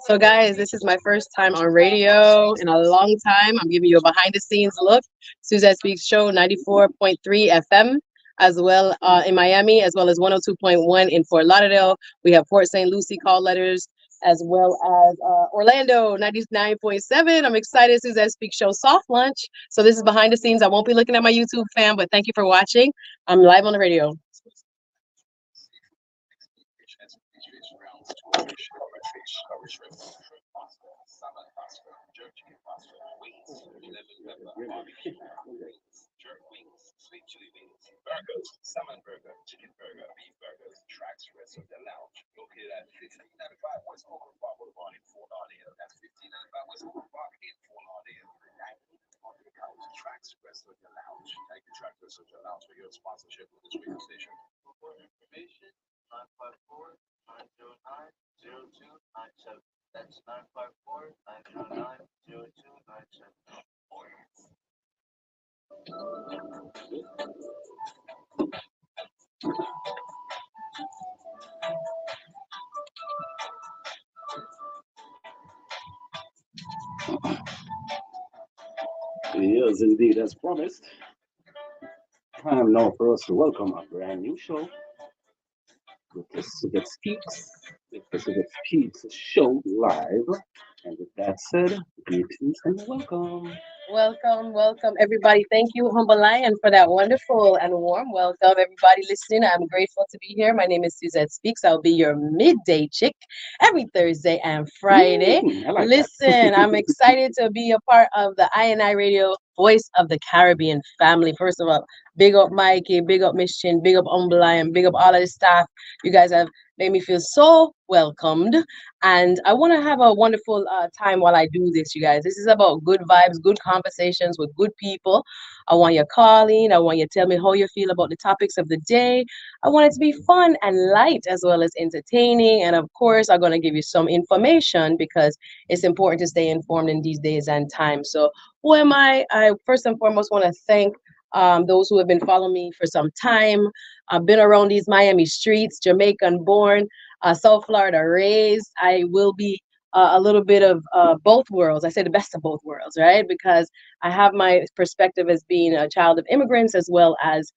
So, guys, this is my first time on radio in a long time. I'm giving you a behind the scenes look. Suzette Speaks Show 94.3 FM, as well in Miami, as well as 102.1 in Fort Lauderdale. We have Port St. Lucie call letters, as well as Orlando 99.7. I'm excited. Suzette Speaks Show soft launch. So, this is behind the scenes. I won't be looking at my YouTube fam, but thank you for watching. I'm live on the radio. Yes, indeed, as promised. Time now for us to welcome a brand new show with the Suzette Speaks. With the Suzette Speaks show live. And with that said, greetings and welcome. Welcome, welcome, everybody. Thank you, Humble Lion, for that wonderful and warm welcome. Everybody listening, I'm grateful to be here. My name is Suzette Speaks. I'll be your midday chick every Thursday and Friday. I like Listen, I'm excited to be a part of the INI Radio Voice of the Caribbean family. First of all, big up Mikey, big up Miss Chin, big up Humble Lion, big up all of the staff. You guys have made me feel so welcomed. And I want to have a wonderful time while I do this, you guys. This is about good vibes, good conversations with good people. I want you calling. I want you to tell me how you feel about the topics of the day. I want it to be fun and light as well as entertaining. And of course, I'm going to give you some information because it's important to stay informed in these days and times. So, who am I? I first and foremost want to thank those who have been following me for some time. I've been around these Miami streets, Jamaican born, South Florida raised. I will be a little bit of both worlds. I say the best of both worlds, right? Because I have my perspective as being a child of immigrants as well as,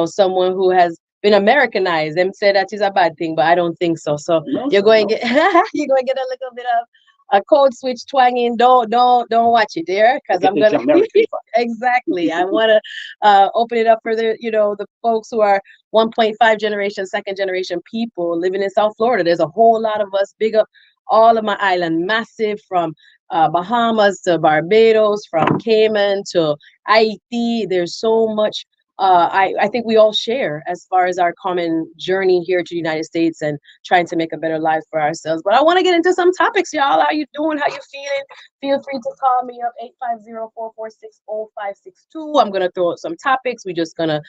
someone who has been Americanized. Them say that is a bad thing, but I don't think so. So No, you're sir, going no. to get you're going to get a little bit of a code switch twanging. Don't watch it there because Get I'm the gonna Jamaican vibe. exactly. I want to open it up for the folks who are 1.5 generation, second generation people living in South Florida. There's a whole lot of us. Big up all of my island massive from Bahamas to Barbados, from Cayman to Haiti. There's so much. I think we all share as far as our common journey here to the United States and trying to make a better life for ourselves. But I want to get into some topics, y'all. How you doing? How you feeling? Feel free to call me up 850-446-0562. I'm gonna throw out some topics. We're just gonna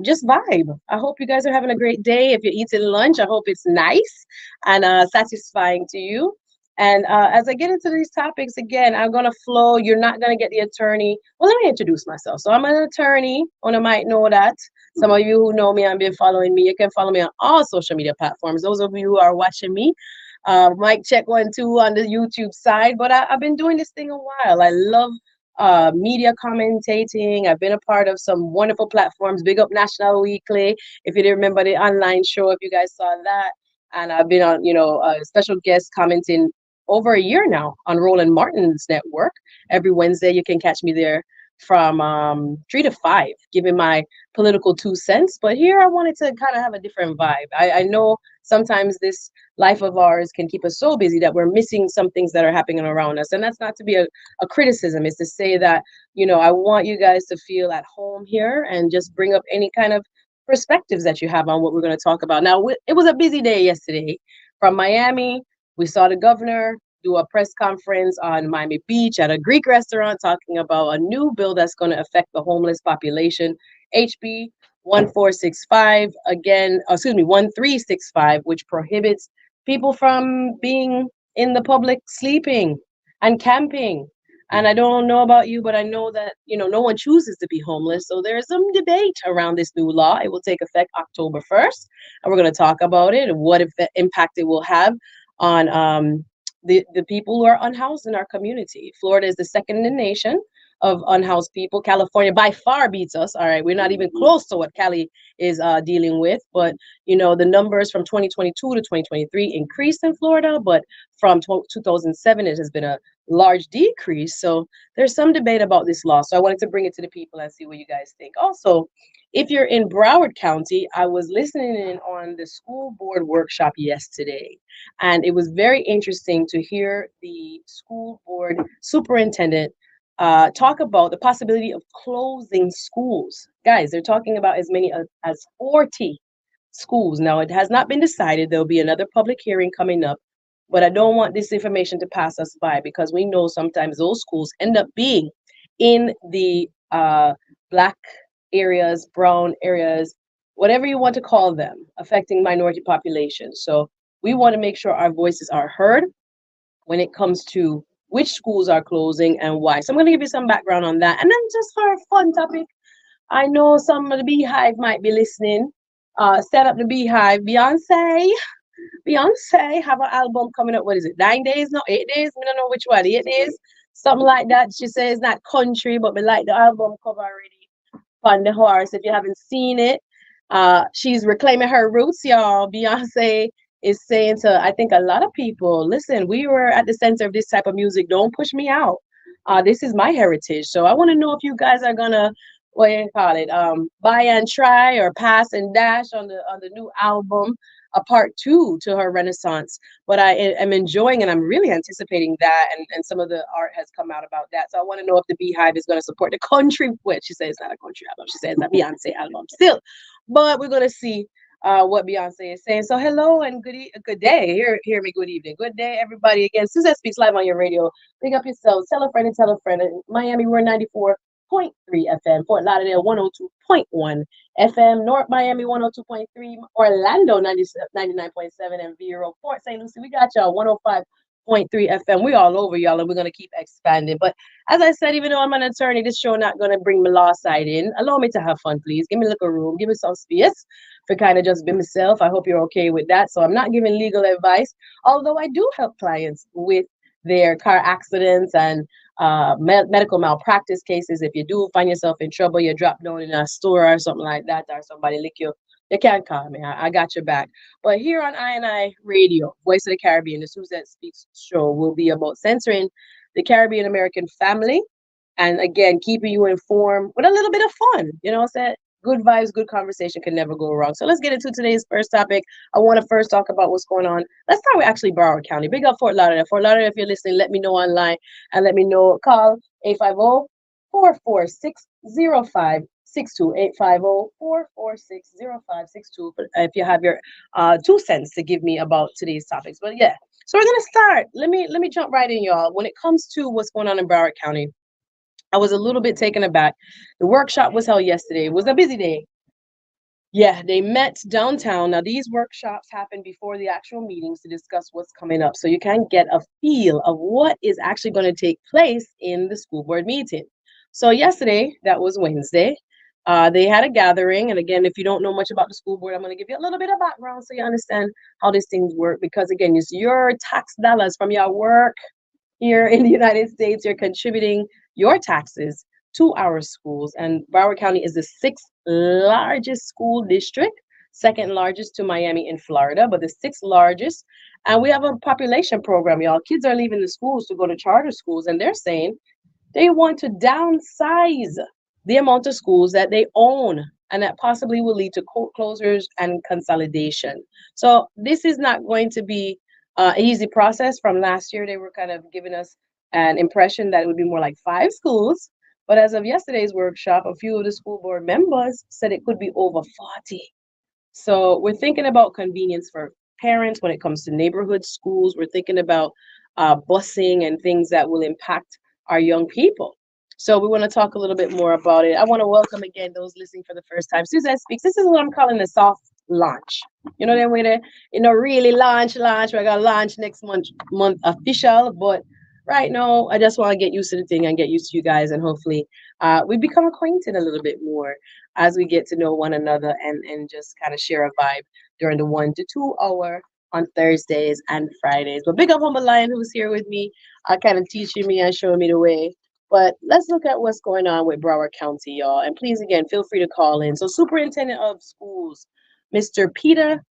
just vibe. I hope you guys are having a great day. If you're eating lunch, I hope it's nice and satisfying to you. And as I get into these topics again, I'm gonna flow. You're not gonna get the attorney. Well, let me introduce myself. So I'm an attorney. One might know that. Some of you who know me and been following me, you can follow me on all social media platforms. Those of you who are watching me, mic check 1 2 on the YouTube side. But I've been doing this thing a while. I love media commentating. I've been a part of some wonderful platforms. Big up National Weekly. If you didn't remember the online show, if you guys saw that. And I've been on, a special guest commenting over a year now on Roland Martin's network. Every Wednesday, you can catch me there from 3 to 5, giving my political 2 cents. But here I wanted to kind of have a different vibe. I know sometimes this life of ours can keep us so busy that we're missing some things that are happening around us. And that's not to be a criticism. It's to say that, I want you guys to feel at home here and just bring up any kind of perspectives that you have on what we're going to talk about. Now, it was a busy day yesterday from Miami. We saw the governor do a press conference on Miami Beach at a Greek restaurant talking about a new bill that's going to affect the homeless population, HB 1465, 1365, which prohibits people from being in the public sleeping and camping. And I don't know about you, but I know that, no one chooses to be homeless. So there's some debate around this new law. It will take effect October 1st. And we're going to talk about it and what impact it will have on the people who are unhoused in our community. Florida is the second in the nation of unhoused people. California by far beats us. All right, we're not even close to what Cali is dealing with. But the numbers from 2022 to 2023 increased in Florida, but from 2007 it has been a large decrease. So there's some debate about this law. So I wanted to bring it to the people and see what you guys think. Also, if you're in Broward County, I was listening in on the school board workshop yesterday, and it was very interesting to hear the school board superintendent talk about the possibility of closing schools. Guys, they're talking about as many as 40 schools. Now, it has not been decided. There'll be another public hearing coming up, but I don't want this information to pass us by because we know sometimes those schools end up being in the Black areas, brown areas, whatever you want to call them, affecting minority populations. So we want to make sure our voices are heard when it comes to which schools are closing and why. So I'm going to give you some background on that. And then just for a fun topic, I know some of the Beehive might be listening. Set up the Beehive. Beyonce have an album coming up. What is it? 9 days? No, 8 days? I don't know which one. 8 days? Something like that. She says it's not country, but we like the album cover already on the horse. If you haven't seen it, she's reclaiming her roots, y'all. Beyonce is saying to, I think, a lot of people, listen, we were at the center of this type of music. Don't push me out. This is my heritage. So I want to know if you guys are gonna, what do you call it, buy and try or pass and dash on the new album, a part two to her renaissance. But I am enjoying and I'm really anticipating that, and some of the art has come out about that. So I want to know if the Beehive is going to support the country. Well, she says it's not a country album. She says it's a Beyonce album still, but we're going to see what Beyonce is saying. So hello and good day. Hear me. Good evening. Good day, everybody. Again, Suzette Speaks live on your radio. Pick up yourselves. Tell a friend and tell a friend. In Miami, we're 94.3 FM. Fort Lauderdale, 102.1 FM. North Miami, 102.3. Orlando, 99.7. And Vero, Port St. Lucie. We got y'all 105.3 FM. We all over, y'all, and we're going to keep expanding. But as I said, even though I'm an attorney, this show not going to bring my law side in. Allow me to have fun, please. Give me a little room. Give me some space for kind of just be myself. I hope you're okay with that. So I'm not giving legal advice, although I do help clients with their car accidents and medical malpractice cases. If you do find yourself in trouble, you drop down in a store or something like that, or somebody lick you can call me. I got your back. But here on I Radio, Voice of the Caribbean, the Suzette Speaks show will be about censoring the Caribbean American family. And again, keeping you informed with a little bit of fun. You know what I'm saying? Good vibes, good conversation can never go wrong. So let's get into today's first topic. I want to first talk about what's going on. Let's start with actually Broward County. Big up Fort Lauderdale. Fort Lauderdale, if you're listening, let me know online and let me know. Call 850-446-0562. 850-446-0562 if you have your 2 cents to give me about today's topics. But yeah, so we're gonna start. Let me jump right in, y'all. When it comes to what's going on in Broward County, I was a little bit taken aback. The workshop was held yesterday. It was a busy day. Yeah, they met downtown. Now, these workshops happen before the actual meetings to discuss what's coming up. So you can get a feel of what is actually going to take place in the school board meeting. So yesterday, that was Wednesday, they had a gathering. And again, if you don't know much about the school board, I'm going to give you a little bit of background so you understand how these things work. Because again, it's your tax dollars from your work here in the United States. You're contributing your taxes to our schools. And Broward County is the sixth largest school district, second largest to Miami in Florida, but the sixth largest. And we have a population program, y'all. Kids are leaving the schools to go to charter schools, and they're saying they want to downsize the amount of schools that they own, and that possibly will lead to closures and consolidation. So this is not going to be an easy process. From last year, they were kind of giving us an impression that it would be more like 5 schools. But as of yesterday's workshop, a few of the school board members said it could be over 40. So we're thinking about convenience for parents when it comes to neighborhood schools. We're thinking about busing and things that will impact our young people. So we want to talk a little bit more about it. I want to welcome again those listening for the first time. Suzette Speaks. This is what I'm calling the soft launch. You know that way there, really launch. We're gonna launch next month official, but right now, I just want to get used to the thing and get used to you guys, and hopefully, we become acquainted a little bit more as we get to know one another and just kind of share a vibe during the 1 to 2 hour on Thursdays and Fridays. But big up Humble Lion who's here with me, kind of teaching me and showing me the way. But let's look at what's going on with Broward County, y'all. And please, again, feel free to call in. So, Superintendent of Schools, Mr. Peter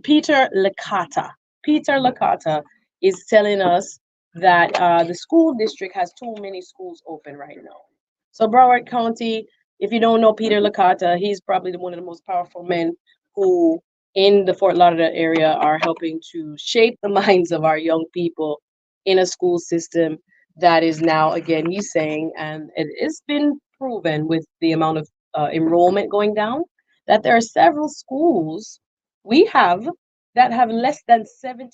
Licata. Peter Licata is telling us that the school district has too many schools open right now. So Broward County, if you don't know Peter Licata, he's probably one of the most powerful men who in the Fort Lauderdale area are helping to shape the minds of our young people in a school system that is now, again, he's saying, and it's been proven with the amount of enrollment going down, that there are several schools we have that have less than 70%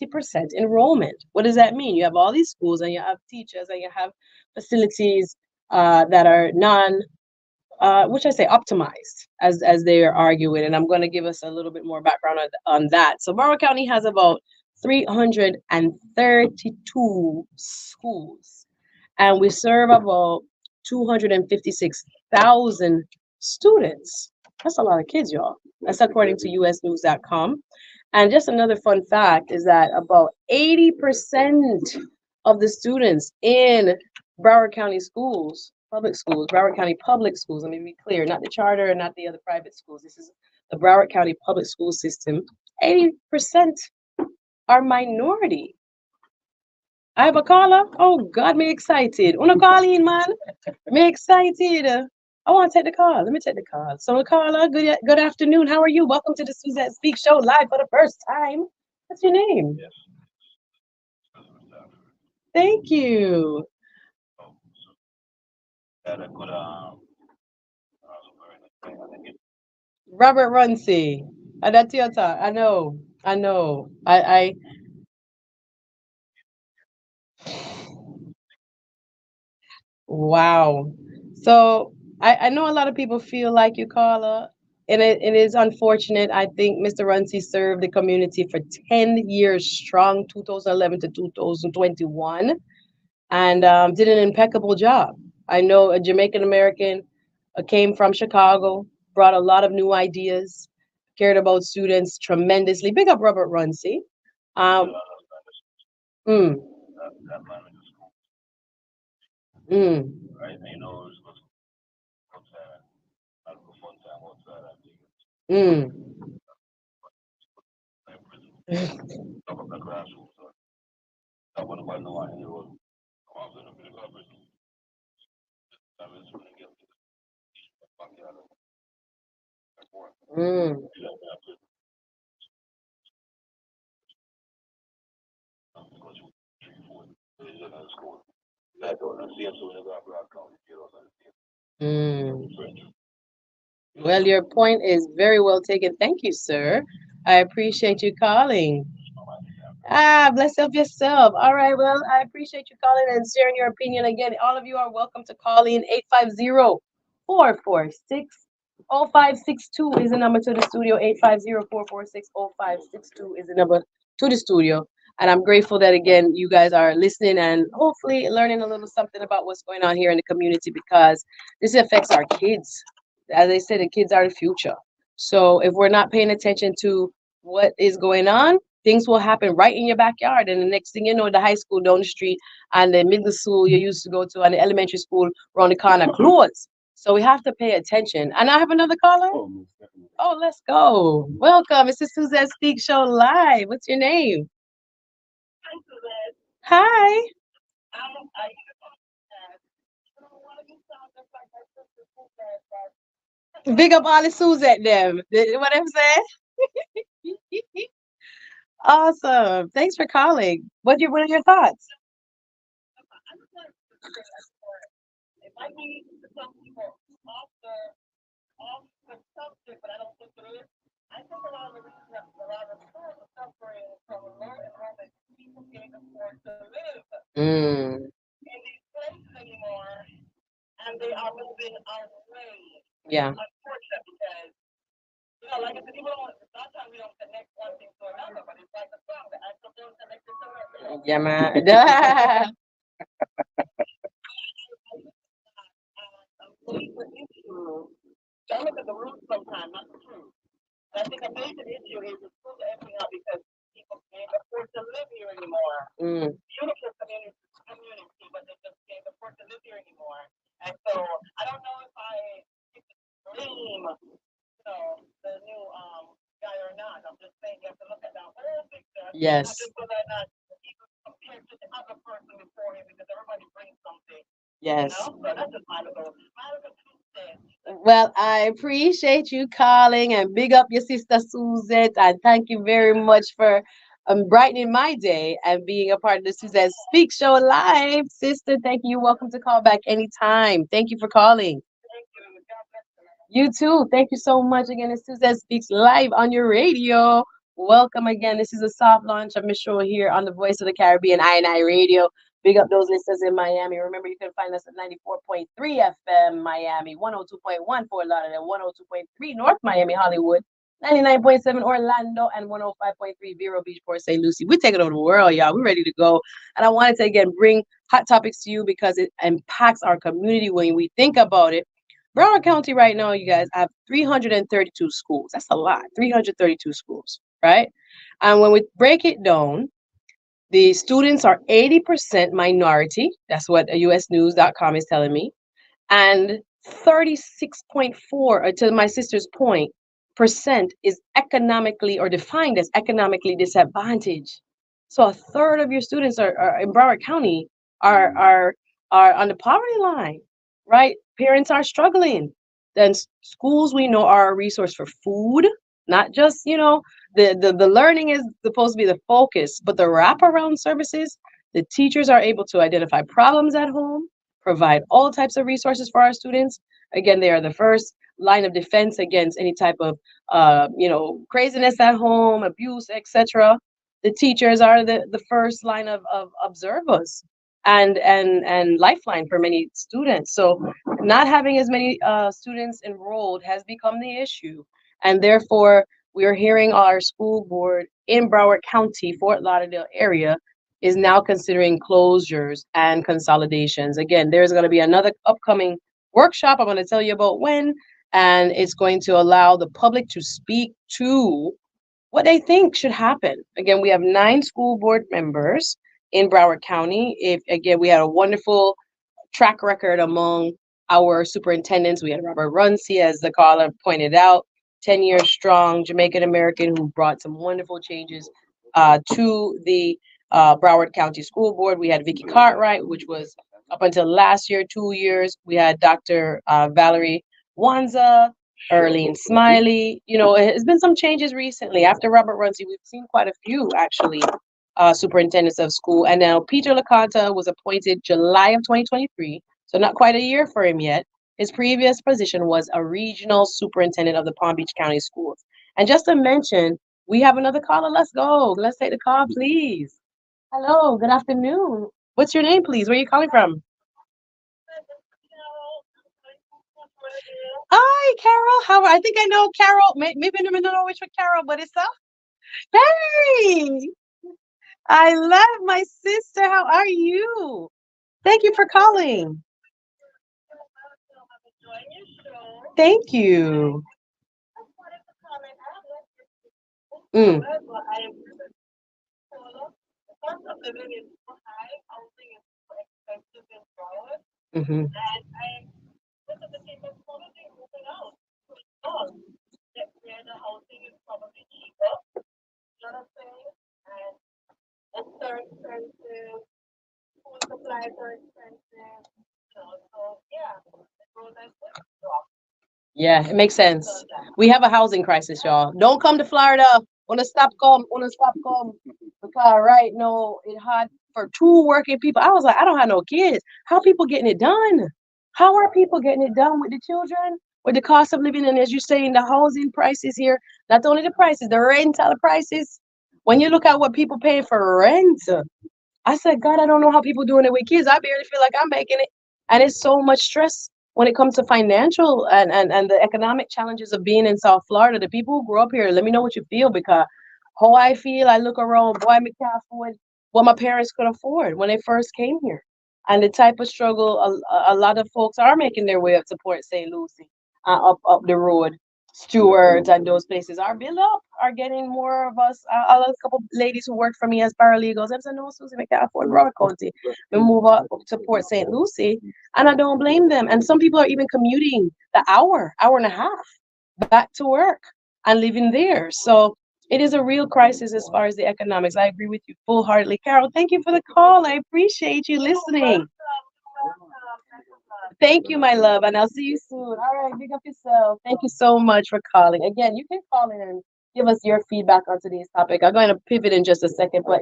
enrollment. What does that mean? You have all these schools and you have teachers and you have facilities that are which I say optimized, as they are arguing. And I'm going to give us a little bit more background on that. So Broward County has about 332 schools, and we serve about 256,000 students. That's a lot of kids, y'all. That's according to usnews.com. And just another fun fact is that about 80% of the students in Broward County schools, public schools, Broward County public schools, let me be clear, not the charter and not the other private schools. This is the Broward County public school system. 80% are minority. I have a caller. Oh God, me excited. Wanna call in, man? Me excited. I want to take the call. Let me take the call. So, caller, good afternoon. How are you? Welcome to the Suzette Speak Show live for the first time. What's your name? Thank you. Robert Runcie. That's your talk. I know. I know. Wow. So I know a lot of people feel like you, Carla, and it is unfortunate. I think Mr. Runcie served the community for 10 years strong, 2011 to 2021, and did an impeccable job. I know a Jamaican American came from Chicago, brought a lot of new ideas, cared about students tremendously. Big up Robert Runcie. Um, mm, mm, mm. Mm. Mm. Well, your point is very well taken. Thank you, sir. I appreciate you calling. Bless up yourself. All right. Well, I appreciate you calling and sharing your opinion again. All of you are welcome to call in 850-446-0562 is the number to the studio. 850-446-0562 is the number to the studio. And I'm grateful that again you guys are listening and hopefully learning a little something about what's going on here in the community because this affects our kids. As I said, the kids are the future. So if we're not paying attention to what is going on, things will happen right in your backyard. And the next thing you know, the high school down the street and the middle school you used to go to and the elementary school around the corner close. So we have to pay attention. And I have another caller. Oh, let's go. Welcome. It's the Suzette Speak Show Live. What's your name? Hi. Big up all the Suzette them. What I'm saying? Awesome. Thanks for calling. What are your thoughts? Mm, yeah. Yeah, man. Mm. Yes. Yes. Well, I appreciate you calling and big up your sister Suzette. And thank you very much for brightening my day and being a part of the Suzette Speak Show Live. Sister, thank you. You're welcome to call back anytime. Thank you for calling. You too. Thank you so much. Again, it's Suzette Speaks Live on your radio. Welcome again. This is a soft launch of my show here on the Voice of the Caribbean, I Radio. Big up those listeners in Miami. Remember, you can find us at 94.3 FM Miami, 102.1 Fort Lauderdale, 102.3 North Miami, Hollywood, 99.7 Orlando, and 105.3 Vero Beach, Port St. Lucie. We're taking over the world, y'all. We're ready to go. And I wanted to, again, bring hot topics to you because it impacts our community when we think about it. Broward County right now, you guys have 332 schools. That's a lot, 332 schools, right? And when we break it down, the students are 80% minority. That's what usnews.com is telling me. And 36.4, to my sister's point, percent is economically or defined as economically disadvantaged. So a third of your students are in Broward County are are on the poverty line, right? Parents are struggling. Then schools we know are a resource for food, not just, the learning is supposed to be the focus, but the wraparound services, the teachers are able to identify problems at home, provide all types of resources for our students. Again, they are the first line of defense against any type of craziness at home, abuse, etc. The teachers are the first line of observers and lifeline for many students. So not having as many students enrolled has become the issue, and therefore we are hearing our school board in Broward County, Fort Lauderdale area, is now considering closures and consolidations. Again, there's going to be another upcoming workshop I'm going to tell you about when, and it's going to allow the public to speak to what they think should happen. Again, we have 9 school board members in Broward County. If again, we had a wonderful track record among our superintendents. We had Robert Runcie, as the caller pointed out, 10 years strong, Jamaican American, who brought some wonderful changes to the Broward County School Board. We had Vicky Cartwright, which was up until last year, 2 years. We had Dr. Valerie Wanza, Erlene Smiley. It's been some changes recently. After Robert Runcie, we've seen quite a few actually superintendents of school. And now Peter LaConta was appointed July of 2023, so not quite a year for him yet. His previous position was a regional superintendent of the Palm Beach County Schools. And just to mention, we have another caller. Let's go. Let's take the call, please. Hello, good afternoon. What's your name, please? Where are you calling from? Hi, Carol. I think I know Carol. Maybe I don't know which one Carol, but it's up. Hey, I love my sister. How are you? Thank you for calling. Thank you. Mm. Hmm. Yeah, it makes sense. We have a housing crisis, y'all. Don't come to Florida. Wanna stop come. Wanna stop come. Because right now it hard for 2 working people. I was like, I don't have no kids. How people getting it done? How are people getting it done with the children? With the cost of living, and as you're saying, the housing prices here, not only the prices, the rental prices. When you look at what people pay for rent, I said, God, I don't know how people doing it with kids. I barely feel like I'm making it. And it's so much stress when it comes to financial and the economic challenges of being in South Florida. The people who grew up here, let me know what you feel, because how I feel, I look around, boy, I can't afford what my parents could afford when they first came here. and the type of struggle a lot of folks are making their way up to Port St. Lucie, up the road. Stewards and those places are built up, are getting more of us. A couple ladies who work for me as paralegals. I said, no, Susie, we can't afford Broward County. We move up to Port St. Lucie, and I don't blame them. And some people are even commuting the hour and a half back to work and living there. So it is a real crisis as far as the economics. I agree with you full heartedly. Carol, thank you for the call. I appreciate you listening. Thank you, my love, and I'll see you soon. All right, big up yourself. Thank you so much for calling. Again, you can call in and give us your feedback on today's topic. I'm going to pivot in just a second, but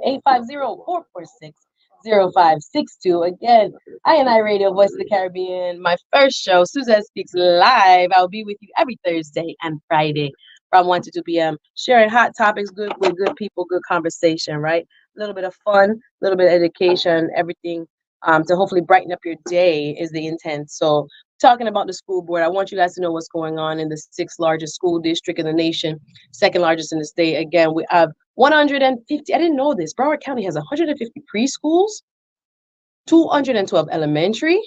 850-446-0562. Again, I Radio, Voice of the Caribbean, my first show, Suzette Speaks Live. I'll be with you every Thursday and Friday from 1 to 2 p.m., sharing hot topics good with good people, good conversation, right? A little bit of fun, a little bit of education, everything to hopefully brighten up your day is the intent. So, talking about the school board, I want you guys to know what's going on in the sixth largest school district in the nation, second largest in the state. Again, we have 150. I didn't know this. Broward County has 150 preschools, 212 elementary,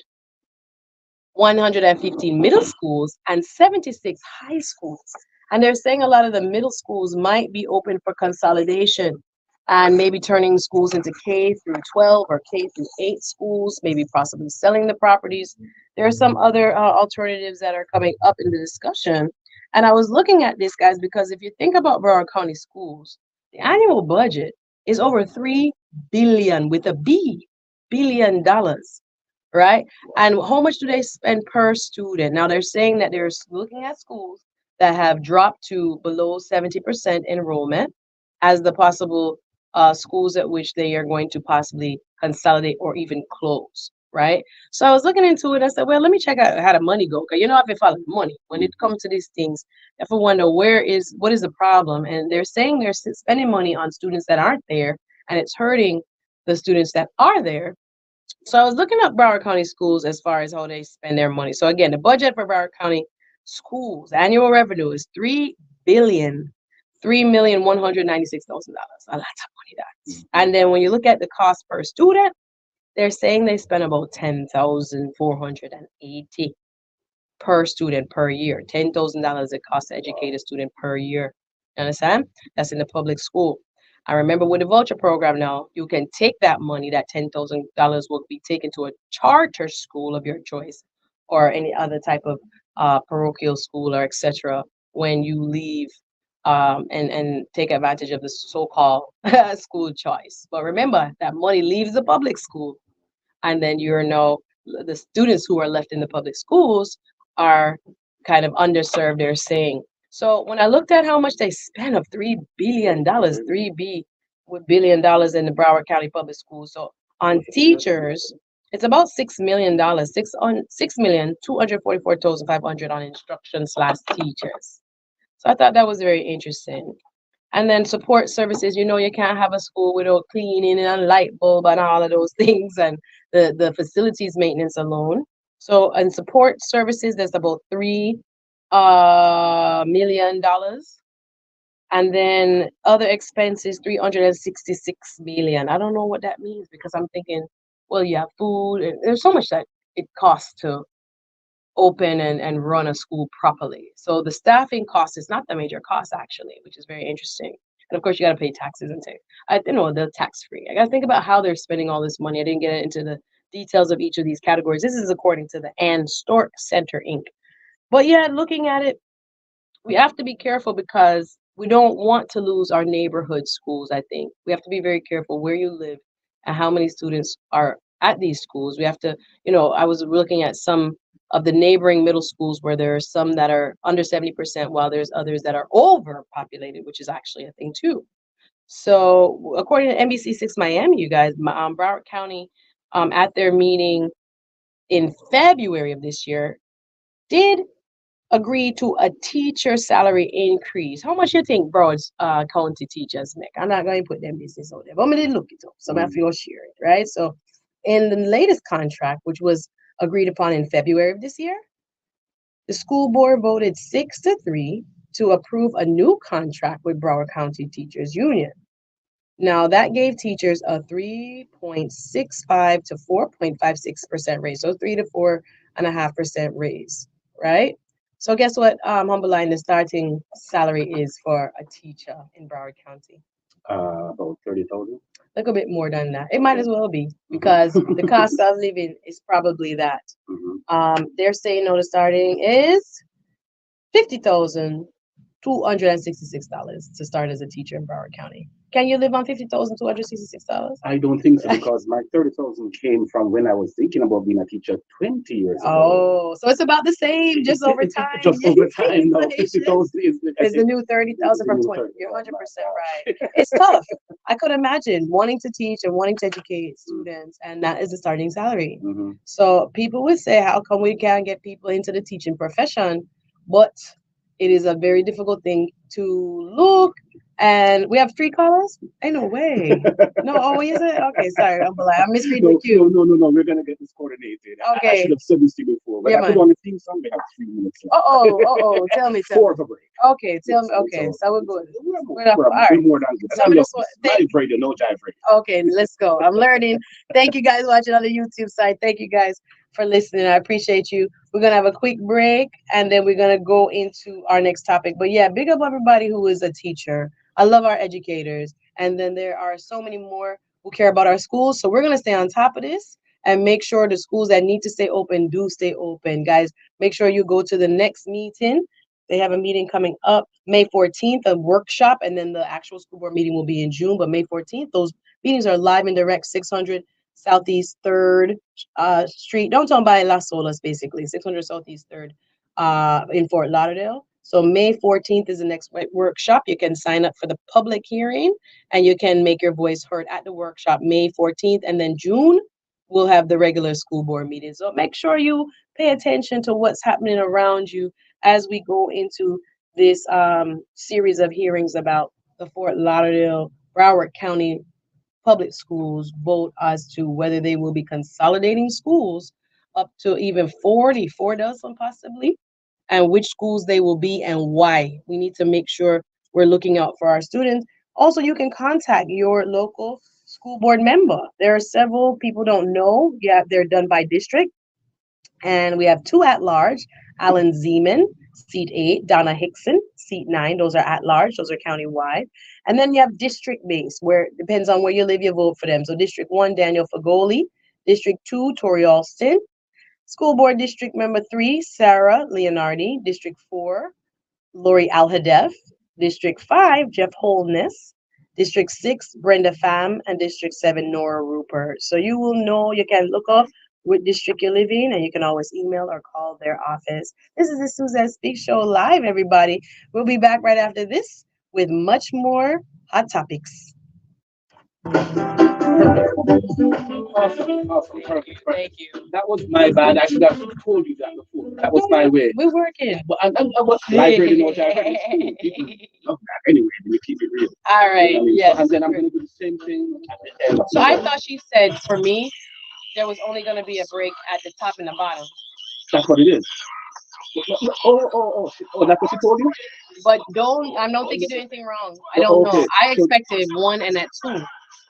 115 middle schools, and 76 high schools. And they're saying a lot of the middle schools might be open for consolidation and maybe turning schools into K through 12 or K through 8 schools, maybe possibly selling the properties. There are some other alternatives that are coming up in the discussion. And I was looking at this, guys, because if you think about Broward County schools, the annual budget is over 3 billion with a B, $billion, right? And how much do they spend per student? Now they're saying that they're looking at schools that have dropped to below 70% enrollment as the possible schools at which they are going to possibly consolidate or even close, right? So I was looking into it. I said, well, let me check out how the money go. Because you know, I've been following money. When it comes to these things, if I wonder what is the problem? And they're saying they're spending money on students that aren't there, and it's hurting the students that are there. So I was looking up Broward County schools as far as how they spend their money. So again, the budget for Broward County schools annual revenue is $3,196,000. A lot of money that. And then when you look at the cost per student, they're saying they spend about 10,480 per student per year. $10,000 it costs to educate a student per year. You understand? That's in the public school. I remember with the voucher program now, you can take that money, that $10,000 will be taken to a charter school of your choice or any other type of parochial school or etc. when you leave and take advantage of the so-called school choice. But remember, that money leaves the public school, and then you're no the students who are left in the public schools are kind of underserved, they're saying. So when I looked at how much they spent of $3 billion, 3B with $1 billion in the Broward County Public Schools. So on teachers, it's about $6 million, 6,244,500 on instruction slash teachers. So I thought that was very interesting. And then support services, you know, you can't have a school without cleaning and light bulb and all of those things and the facilities maintenance alone. So in support services, there's about $3 million. And then other expenses, 366 million. I don't know what that means because I'm thinking, well, you have food, and there's so much that it costs to open and run a school properly. So the staffing cost is not the major cost actually, which is very interesting. And of course, you got to pay taxes and take. The tax free. I got to think about how they're spending all this money. I didn't get into the details of each of these categories. This is according to the Ann Stork Center Inc. But yeah, looking at it, we have to be careful because we don't want to lose our neighborhood schools. I think we have to be very careful where you live and how many students are at these schools. We have to, I was looking at some of the neighboring middle schools where there are some that are under 70%, while there's others that are overpopulated, which is actually a thing too. So according to NBC6 Miami, you guys, Broward County, at their meeting in February of this year, did agree to a teacher salary increase. How much you think Broward County teachers make? I'm not going to put them business out there, but I'm going to look it up. So I'm going to share it, right? So in the latest contract, which was agreed upon in February of this year, the school board voted 6-3 to approve a new contract with Broward County Teachers Union. Now that gave teachers a 3.65 to 4.56% raise. So 3 to 4.5% raise, right? So guess what, Humberline, the starting salary is for a teacher in Broward County? About 30,000. A little bit more than that. It might as well be Mm-hmm. because the cost of living is probably that. Mm-hmm. They're saying no, the starting is $50,266 to start as a teacher in Broward County. Can you live on $50,266? I don't think so because my 30,000 came from when I was thinking about being a teacher 20 years ago. Oh, so it's about the same, just over time. Just over time now. 50,000 is like I It's the said, new 30,000 from new 20. 30. You're Oh 100% my right. It's tough. I could imagine wanting to teach and wanting to educate students, and that is the starting salary. gosh. Mm-hmm. So people would say, how come we can't get people into the teaching profession? But it is a very difficult thing to look. And we have three callers? Ain't no way. No, oh, is it? Okay, sorry. I'm misreading the queue. No. We're gonna get this coordinated. I Okay. should have said this to you before. When Yeah, I put man. on the theme song, we have 3 minutes left. Tell me. Four for break. Okay, tell me. Yes, Okay, so so we're good. we're We're not, all right. more than good. So Tell we you, just want, live radio, no jive radio. okay, let's go. I'm learning. Thank you guys watching on the YouTube side. Thank you guys for listening. I appreciate you. We're gonna have a quick break and then we're gonna go into our next topic. But yeah, big up everybody who is a teacher. I love our educators. And then there are so many more who care about our schools. So we're gonna stay on top of this and make sure the schools that need to stay open do stay open. Guys, make sure you go to the next meeting. They have a meeting coming up May 14th, a workshop, and then the actual school board meeting will be in June. But May 14th, those meetings are live and direct, 600 Southeast 3rd Street, downtown by Las Olas, basically, 600 Southeast 3rd in Fort Lauderdale. So May 14th is the next workshop. You can sign up for the public hearing and you can make your voice heard at the workshop May 14th. And then June, we'll have the regular school board meeting. So make sure you pay attention to what's happening around you as we go into this series of hearings about the Fort Lauderdale, Broward County public schools vote as to whether they will be consolidating schools up to even 44 dozen possibly, and which schools they will be and why. We need to make sure we're looking out for our students. Also, you can contact your local school board member. There are several people don't know. Yeah, they're done by district. And we have two at large, Alan Zeman, seat 8, Donna Hickson, seat 9. Those are at large, those are countywide. And then you have district based, where it depends on where you live, you vote for them. So District 1, Daniel Fagoli. District 2, Tori Alston. School Board District Member 3, Sarah Leonardi. District 4, Lori Alhadef. District 5, Jeff Holness. District 6, Brenda Pham. And District 7, Nora Rupert. So you will know, you can look up what district you live in, and you can always email or call their office. This is the Suzette Speak Show live, everybody. We'll be back right after this with much more hot topics. Awesome. Perfect. Thank you. That was my bad. I should have told you that before. That was my way. We're working. But I was live radio, no jive radio. People love that anyway. Let me keep it real. All right. You know what I mean? Yes. So, and then I'm going to do the same thing at the end. So I thought she said for me, there was only going to be a break at the top and the bottom. That's what it is. Oh, that's what she told you? But I don't think you did anything wrong. I don't know. I expected 1 and at 2.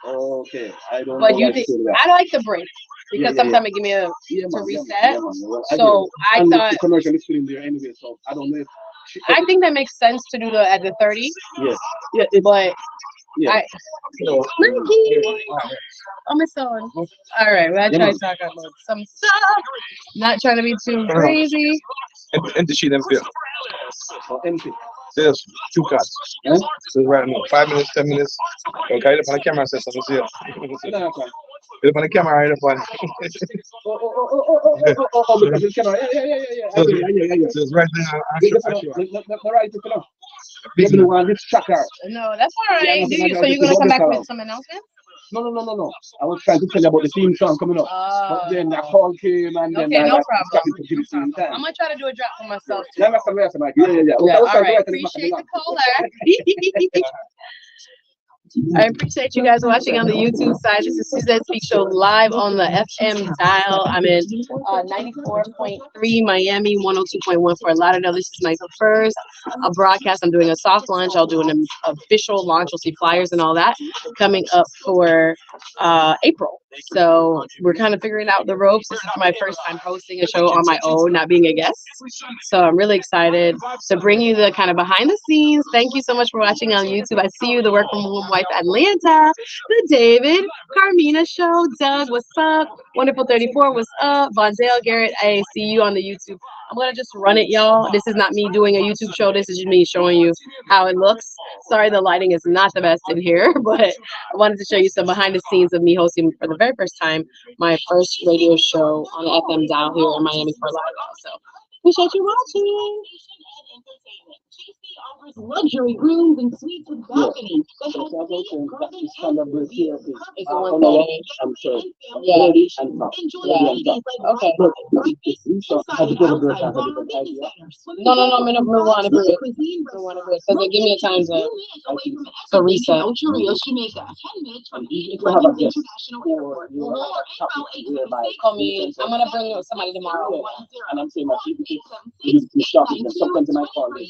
Okay, I don't know. But you did. I like the break because sometimes it give me a to reset. So I thought the commercial is still in there anyway, so I don't know if I think that makes sense to do at the 30. Yeah, but yeah. Mikey, oh my son. All right, we'll try to talk about some stuff. Not trying to be too crazy. Empty sheet, empty. Empty. There's 2 cards. Yeah? So right now, 5 minutes, 10 minutes. Okay, look on the camera, says something here. Look on the camera, right up on. Because it's camera. Yeah. So it's right there. Right, Big you want this tracker. No, that's all right. So you're gonna come back with some announcements? No. I was trying to tell you about the theme song coming up. But then the call came and then no problem. I'm gonna try to do a drop for myself too. Yeah. All right. Appreciate the caller. I appreciate you guys watching on the YouTube side. This is Suzette Speak Show live on the FM dial. I'm in 94.3 Miami, 102.1 for Lauderdale. This is my first broadcast. I'm doing a soft launch. I'll do an official launch. You'll see flyers and all that coming up for April. So we're kind of figuring out the ropes. This is my first time hosting a show on my own, not being a guest. So I'm really excited to bring you the kind of behind the scenes. Thank you so much for watching on YouTube. I see you, the Work from Home Wife Atlanta, the David, Carmina Show, Doug, what's up? Wonderful 34, what's up? Vondale Garrett, I see you on the YouTube. I'm gonna just run it, y'all. This is not me doing a YouTube show. This is just me showing you how it looks. Sorry, the lighting is not the best in here, but I wanted to show you some behind the scenes of me hosting for the very first time my first radio show on the FM dial here in Miami, Fort Lauderdale. So appreciate you watching. Offers luxury rooms and suites with balconies. It's the one thing. I'm sure. Yeah. Yeah. Okay. No, I'm gonna move on a bit. Because they give me a time to reset. Call me. I'm gonna bring somebody tomorrow. And I'm saying my people, you stop them. Sometimes they might call me.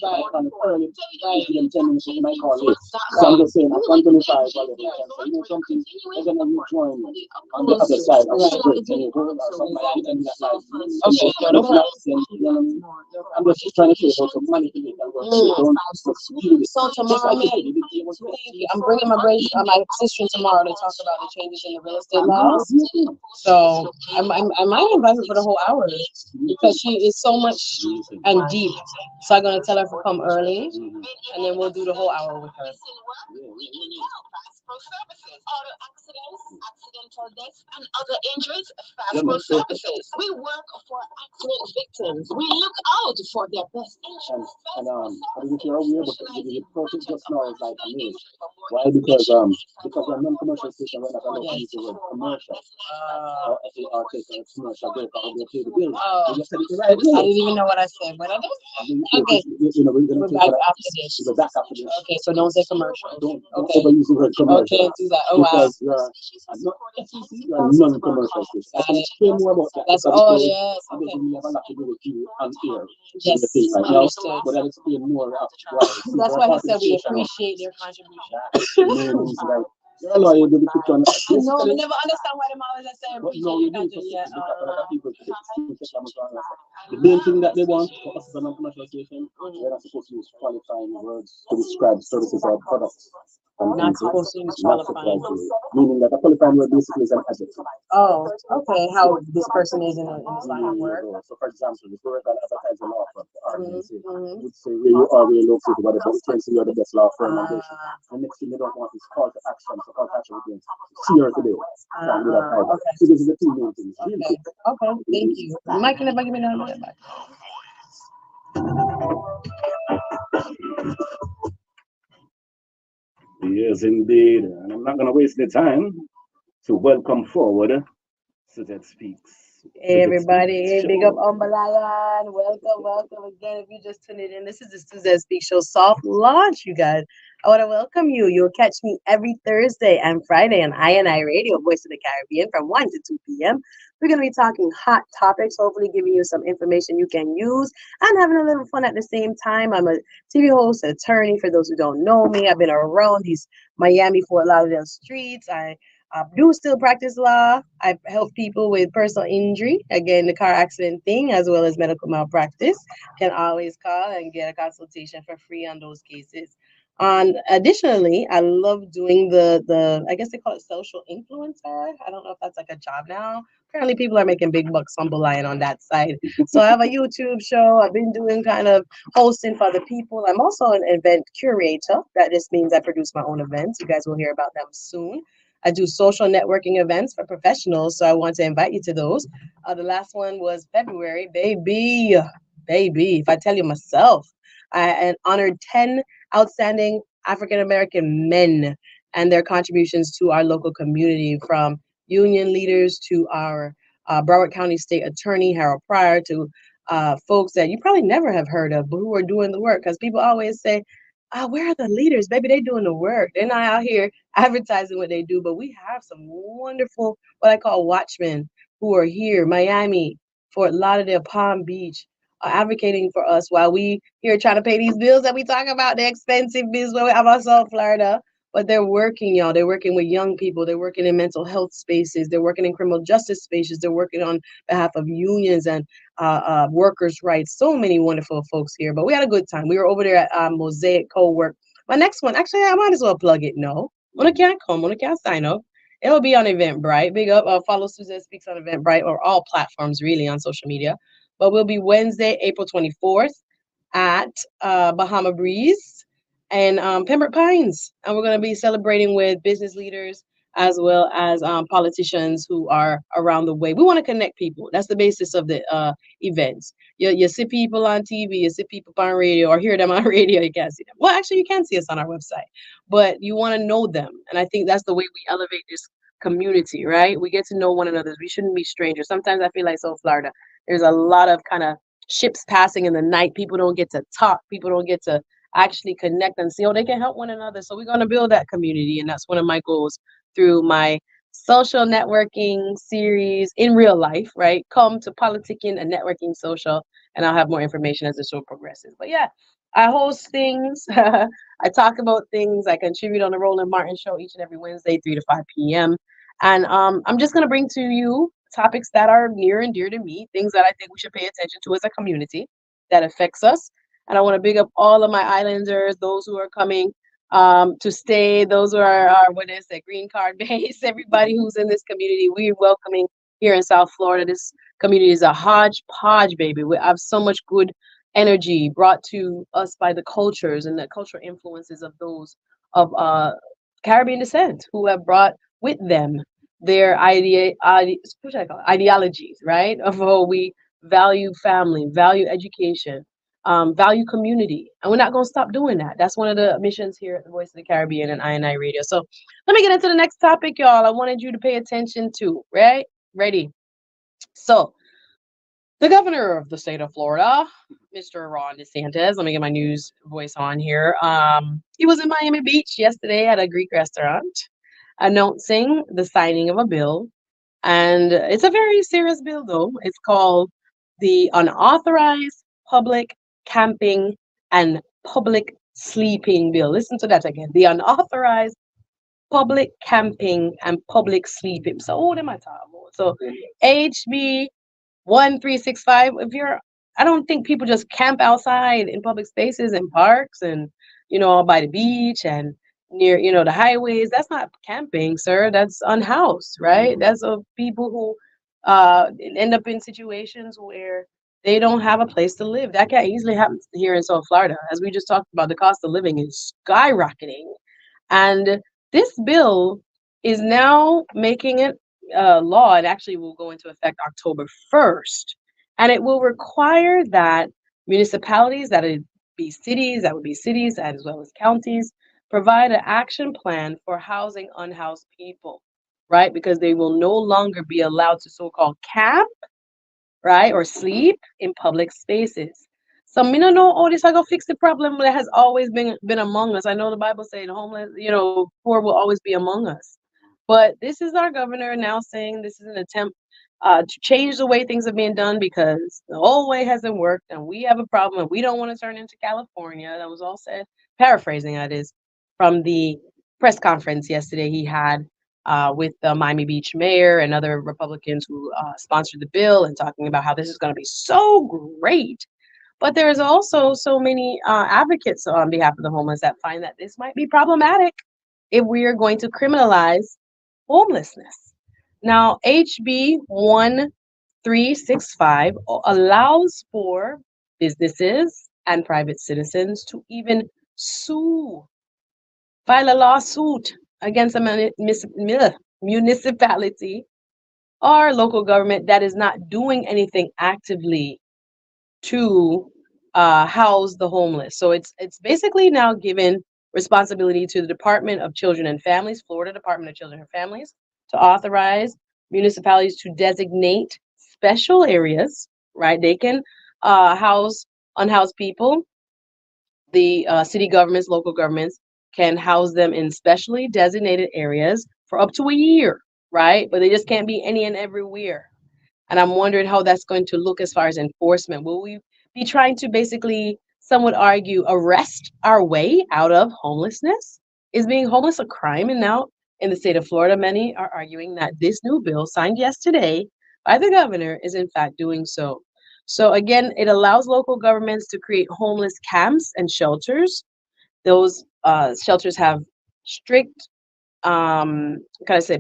Right. Them 10 minutes, they might call me. So I'm just saying, I'm going to whatever. So, you know, something, they're going to join me on the other side of the street. And you go or something like that. Okay, so no problem. I'm just trying to say about some money to make that work. So tomorrow, I'm bringing my sister tomorrow to talk about the changes in the real estate laws. So I might invite her for the whole hour because she is so much and deep. So I'm gonna tell her to come early, and then we'll do the whole hour with her. Auto accidents, accidental deaths, and other injuries. Fast Pro Services. We work for accident victims. We look out for their best interests. I don't know if you're aware, but the process just now is like amazing. Why? Because we're non-commercial station, we're not allowed to use the word commercial. Or FAR take a commercial break or they pay the bill. You just said it right. I didn't even know what I said, but I did. Okay. We're back after this. We're back after this. Okay, so don't say commercial. Don't overuse the word commercial. Okay, do that. Oh, wow. Because you're non-commercial station. I can explain more about that. That's all, yes. It doesn't have a lot to do with you on air. Yes, understood. But I'll explain more after. That's why I said we appreciate their contribution. You're a lawyer, you put on. No, I never understand why them always say appreciate your contribution. The main thing that they want for us as a non-commercial station, they're not supposed to use qualifying words to describe services or products. Not supposed to use qualifying. Meaning that a qualifying word basically is an adjective. Oh, okay. How this person is in this line of work. So, for example, if we're going to advertise a law firm, would say where you are, where you're located, whatever, we can say you're the best law firm in the nation. The next thing they don't want is call to action. So, call to action again. See her today. Okay. So, this is the two main things. Okay, thank you. Mike, can I give me that back? Yes, indeed. And I'm not going to waste the time to welcome forward Suzette Speaks. Hey, everybody. Big up Umbalala. Welcome again. If you just tuned in, this is the Suzette Speaks Show soft launch, you guys. I want to welcome you. You'll catch me every Thursday and Friday on INI Radio, Voice of the Caribbean, from 1 to 2 p.m. We're going to be talking hot topics, hopefully giving you some information you can use and having a little fun at the same time. I'm a TV host, attorney, for those who don't know me. I've been around these Miami, Fort Lauderdale streets. I do still practice law. I help people with personal injury, again, the car accident thing, as well as medical malpractice. Can always call and get a consultation for free on those cases. Additionally, I love doing the I guess they call it social influencer. I don't know if that's like a job now. Apparently people are making big bucks on Lion on that side. So I have a YouTube show. I've been doing kind of hosting for other people. I'm also an event curator. That just means I produce my own events. You guys will hear about them soon. I do social networking events for professionals, so I want to invite you to those. The last one was February, baby. If I tell you myself, I honored 10 outstanding African-American men and their contributions to our local community, from union leaders to our Broward County State Attorney, Harold Pryor, to folks that you probably never have heard of, but who are doing the work. Because people always say, Where are the leaders? Baby, they doing the work. They're not out here advertising what they do, but we have some wonderful, what I call watchmen, who are here, Miami, Fort Lauderdale, Palm Beach, advocating for us while we here trying to pay these bills that we talk about, the expensive bills where we have also Florida. But they're working, y'all. They're working with young people. They're working in mental health spaces. They're working in criminal justice spaces. They're working on behalf of unions and workers' rights. So many wonderful folks here. But we had a good time. We were over there at Mosaic Co-work. My next one, actually, I might as well plug it. No, when I can't come, when I can't sign up, it'll be on Eventbrite. Big up, follow Suzette Speaks on Eventbrite or all platforms really on social media. But we'll be Wednesday, April 24th at Bahama Breeze and Pembroke Pines. And we're going to be celebrating with business leaders as well as politicians who are around the way. We want to connect people. That's the basis of the events. You see people on TV, you see people on radio, or hear them on radio. You can't see them. Well, actually, you can see us on our website, but you want to know them. And I think that's the way we elevate this community, right? We get to know one another. We shouldn't be strangers. Sometimes I feel like South Florida, there's a lot of kind of ships passing in the night. People don't get to talk. People don't get to actually connect and see how they can help one another. So we're going to build that community. And that's one of my goals through my social networking series in real life, right? Come to Politicking and Networking Social, and I'll have more information as the show progresses. But yeah, I host things. I talk about things. I contribute on the Roland Martin Show each and every Wednesday, 3 to 5 p.m. And I'm just going to bring to you topics that are near and dear to me, things that I think we should pay attention to as a community that affects us. And I want to big up all of my islanders, those who are coming to stay, those who are what is it, green card base, everybody who's in this community, we're welcoming here in South Florida. This community is a hodgepodge, baby. We have so much good energy brought to us by the cultures and the cultural influences of those of Caribbean descent who have brought with them their what should I call it? Ideologies, right? Of how we value family, value education, value community. And we're not going to stop doing that. That's one of the missions here at the Voice of the Caribbean and I Radio. So let me get into the next topic, y'all. I wanted you to pay attention to, right? Ready? So the governor of the state of Florida, Mr. Ron DeSantis, let me get my news voice on here. He was in Miami Beach yesterday at a Greek restaurant announcing the signing of a bill. And it's a very serious bill, though. It's called the Unauthorized Public Camping and Public Sleeping Bill. Listen to that again. The Unauthorized Public Camping and Public Sleeping. So, what am I talking about? So, HB 1365. I don't think people just camp outside in public spaces and parks and, all by the beach and near, the highways. That's not camping, sir. That's unhoused, right? That's of people who end up in situations where they don't have a place to live. That can easily happen here in South Florida. As we just talked about, the cost of living is skyrocketing. And this bill is now making it law. It actually will go into effect October 1st. And it will require that municipalities, that would be cities as well as counties, provide an action plan for housing unhoused people, right? Because they will no longer be allowed to so-called camp, right, or sleep in public spaces. So me no know how this I go fix the problem that has always been among us. I know the Bible says the homeless, poor will always be among us. But this is our governor now saying this is an attempt to change the way things are being done because the old way hasn't worked and we have a problem and we don't want to turn into California. That was all said, paraphrasing that is, from the press conference yesterday he had with the Miami Beach mayor and other Republicans who sponsored the bill and talking about how this is going to be so great. But there's also so many advocates on behalf of the homeless that find that this might be problematic if we are going to criminalize homelessness. Now, HB 1365 allows for businesses and private citizens to even file a lawsuit against a municipality or local government that is not doing anything actively to house the homeless. So it's basically now given responsibility to the Department of Children and Families, Florida Department of Children and Families, to authorize municipalities to designate special areas, right? They can house unhoused people. the city governments, local governments can house them in specially designated areas for up to a year, right? But they just can't be any and everywhere. And I'm wondering how that's going to look as far as enforcement. Will we be trying to basically, some would argue, arrest our way out of homelessness? Is being homeless a crime? And now in the state of Florida, many are arguing that this new bill signed yesterday by the governor is in fact doing so. So again, it allows local governments to create homeless camps and shelters. Those shelters have strict, kind of say,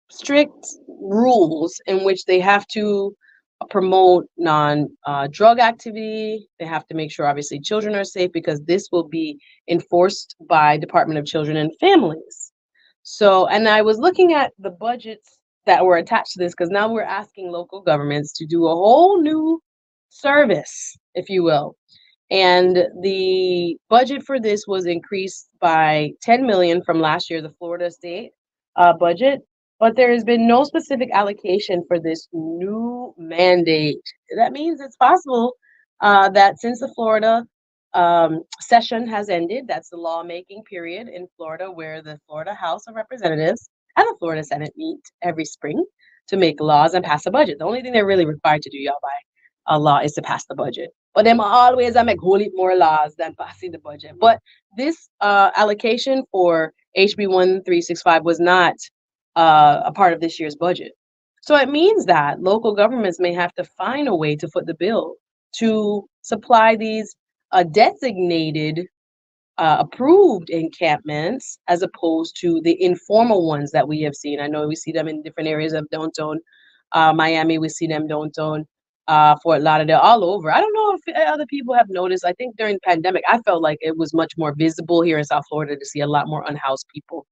strict rules in which they have to promote non drug activity. They have to make sure, obviously, children are safe because this will be enforced by Department of Children and Families. So, and I was looking at the budgets that were attached to this because now we're asking local governments to do a whole new service, if you will. And the budget for this was increased by 10 million from last year, the Florida state budget, but there has been no specific allocation for this new mandate. That means it's possible that since the Florida session has ended, that's the lawmaking period in Florida, where the Florida House of Representatives and the Florida Senate meet every spring to make laws and pass a budget. The only thing they're really required to do, y'all, by a law is to pass the budget. But them always I make whole heap more laws than passing the budget. But this allocation for HB 1365 was not a part of this year's budget. So it means that local governments may have to find a way to foot the bill to supply these designated, approved encampments as opposed to the informal ones that we have seen. I know we see them in different areas of downtown Miami. We see them downtown Fort Lauderdale, all over. I don't know if other people have noticed. I think during the pandemic, I felt like it was much more visible here in South Florida to see a lot more unhoused people.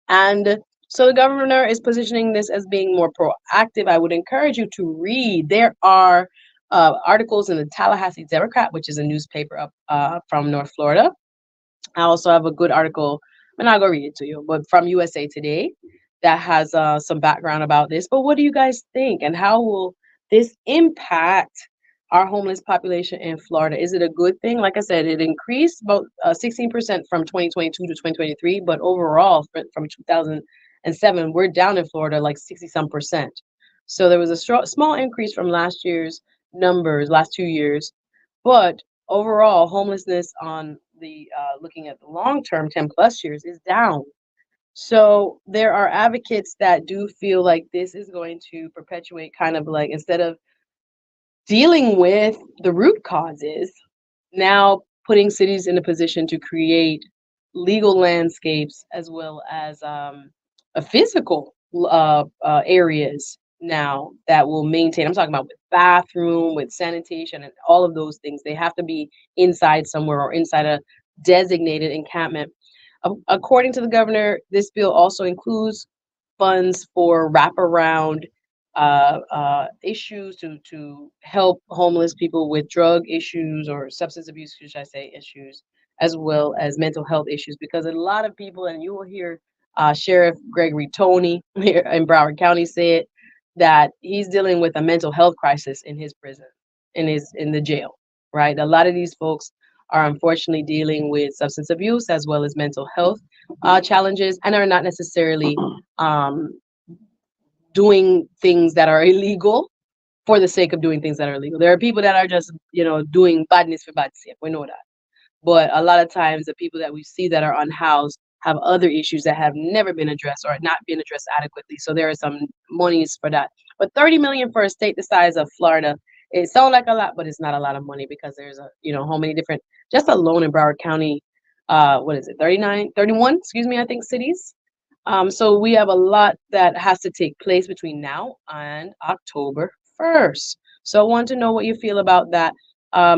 And so the governor is positioning this as being more proactive. I would encourage you to read. There are articles in the Tallahassee Democrat, which is a newspaper up from North Florida. I also have a good article, and I'll go read it to you, but from USA Today that has some background about this. But what do you guys think? And how will this impact our homeless population in Florida? Is it a good thing? Like I said, it increased about 16% from 2022 to 2023, but overall from 2007, we're down in Florida like 60 some percent. So there was a small increase from last year's numbers, last 2 years, but overall homelessness on the looking at the long term 10 plus years is down. So there are advocates that do feel like this is going to perpetuate, kind of like, instead of dealing with the root causes, now putting cities in a position to create legal landscapes as well as a physical areas now that will maintain. I'm talking about with bathroom, with sanitation, and all of those things. They have to be inside somewhere or inside a designated encampment. According to the governor, this bill also includes funds for wraparound issues to help homeless people with drug issues or substance abuse, should I say, issues, as well as mental health issues. Because a lot of people, and you will hear Sheriff Gregory Toney here in Broward County say it, that he's dealing with a mental health crisis in his prison, in the jail, right? A lot of these folks are unfortunately dealing with substance abuse as well as mental health challenges, and are not necessarily doing things that are illegal for the sake of doing things that are illegal. There are people that are just, doing badness for bad's sake. We know that. But a lot of times the people that we see that are unhoused have other issues that have never been addressed or not been addressed adequately. So there are some monies for that. But 30 million for a state the size of Florida, it sounds like a lot, but it's not a lot of money because there's how many different, just alone in Broward County, what is it, 31, excuse me, I think cities. So we have a lot that has to take place between now and October 1st. So I want to know what you feel about that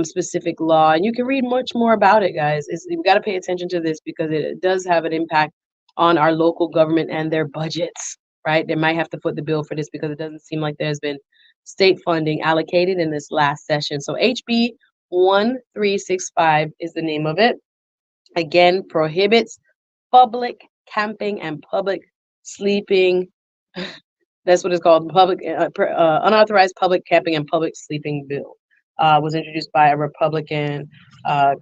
specific law. And you can read much more about it, guys. You've got to pay attention to this because it does have an impact on our local government and their budgets, right? They might have to foot the bill for this because it doesn't seem like there's been state funding allocated in this last session. So HB 1365 is the name of it. Again, prohibits public camping and public sleeping. That's what it's called, public unauthorized public camping and public sleeping bill. was introduced by a Republican uh,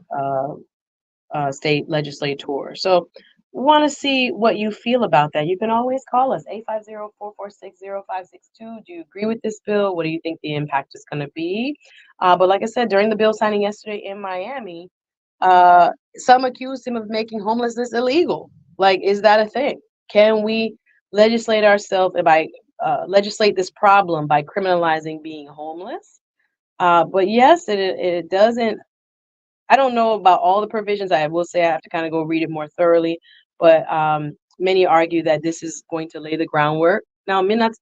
uh, state legislator. So, want to see what you feel about that. You can always call us 850-446-0562. Do you agree with this bill? What do you think the impact is going to be? But like I said, during the bill signing yesterday in Miami, some accused him of making homelessness illegal. Like, is that a thing? Can we legislate ourselves by legislate this problem by criminalizing being homeless? But yes, it doesn't. I don't know about all the provisions. I will say I have to kind of go read it more thoroughly. But many argue that this is going to lay the groundwork. Now, I'm not a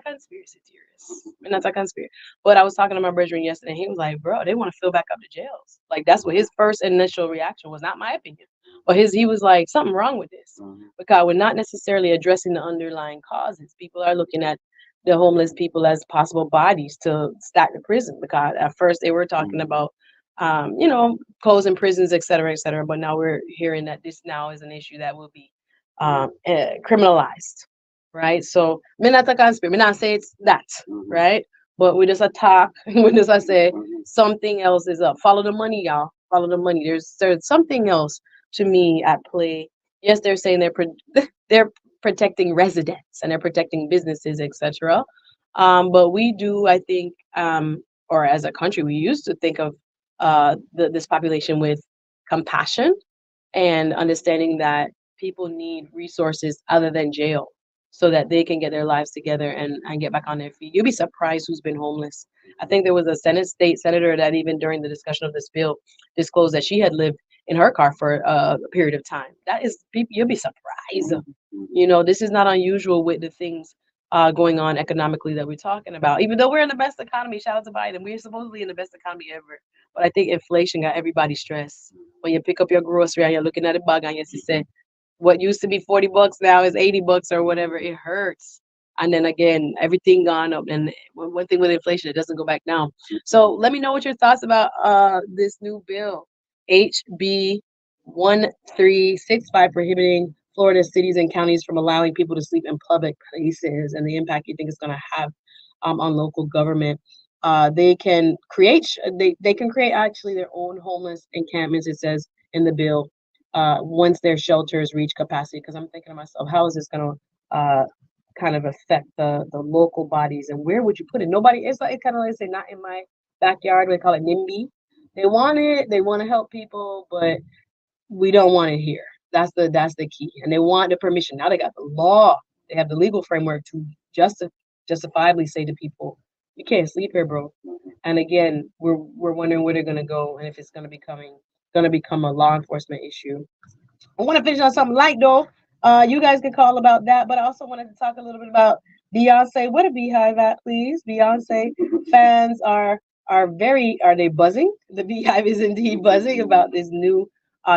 conspiracy theorist. I'm not a conspiracy. But I was talking to my brethren yesterday. He was like, "Bro, they want to fill back up the jails." Like that's what his first initial reaction was. Not my opinion, but he was like, "Something wrong with this," because we're not necessarily addressing the underlying causes. People are looking at the homeless people as possible bodies to stack the prison. Because at first they were talking about closing prisons, et cetera, et cetera. But now we're hearing that this now is an issue that will be criminalized, right? So, me not a conspiracy, me not say it's that, right? But we just attack, we just I say something else is up. Follow the money, y'all. Follow the money. There's something else to me at play. Yes, they're saying they're protecting residents and they're protecting businesses, etc. But we do, I think, or as a country, we used to think of this population with compassion and understanding that people need resources other than jail so that they can get their lives together and get back on their feet. You'll be surprised who's been homeless. I think there was a state senator that even during the discussion of this bill disclosed that she had lived in her car for a period of time. That is, people, you'll be surprised. This is not unusual with the things going on economically that we're talking about. Even though we're in the best economy, shout out to Biden, we're supposedly in the best economy ever. But I think inflation got everybody stressed. When you pick up your grocery and you're looking at a bag and you say, what used to be $40 now is $80 or whatever, it hurts. And then again, everything gone up. And one thing with inflation, it doesn't go back down. So let me know what your thoughts about this new bill, HB 1365, prohibiting Florida cities and counties from allowing people to sleep in public places and the impact you think it's going to have on local government. They can create actually their own homeless encampments. It says in the bill once their shelters reach capacity. Because I'm thinking to myself, how is this going to kind of affect the local bodies and where would you put it? Nobody. It's kind of like say not in my backyard. We call it NIMBY. They want it. They want to help people, but we don't want it here. That's the key. And they want the permission. Now they got the law. They have the legal framework to justifiably say to people, you can't sleep here, bro. And again, we're wondering where they're gonna go and if it's gonna become a law enforcement issue. I want to finish on something light though. You guys can call about that, but I also wanted to talk a little bit about Beyonce. What a beehive at, please. Beyonce fans are they buzzing? The beehive is indeed buzzing about this new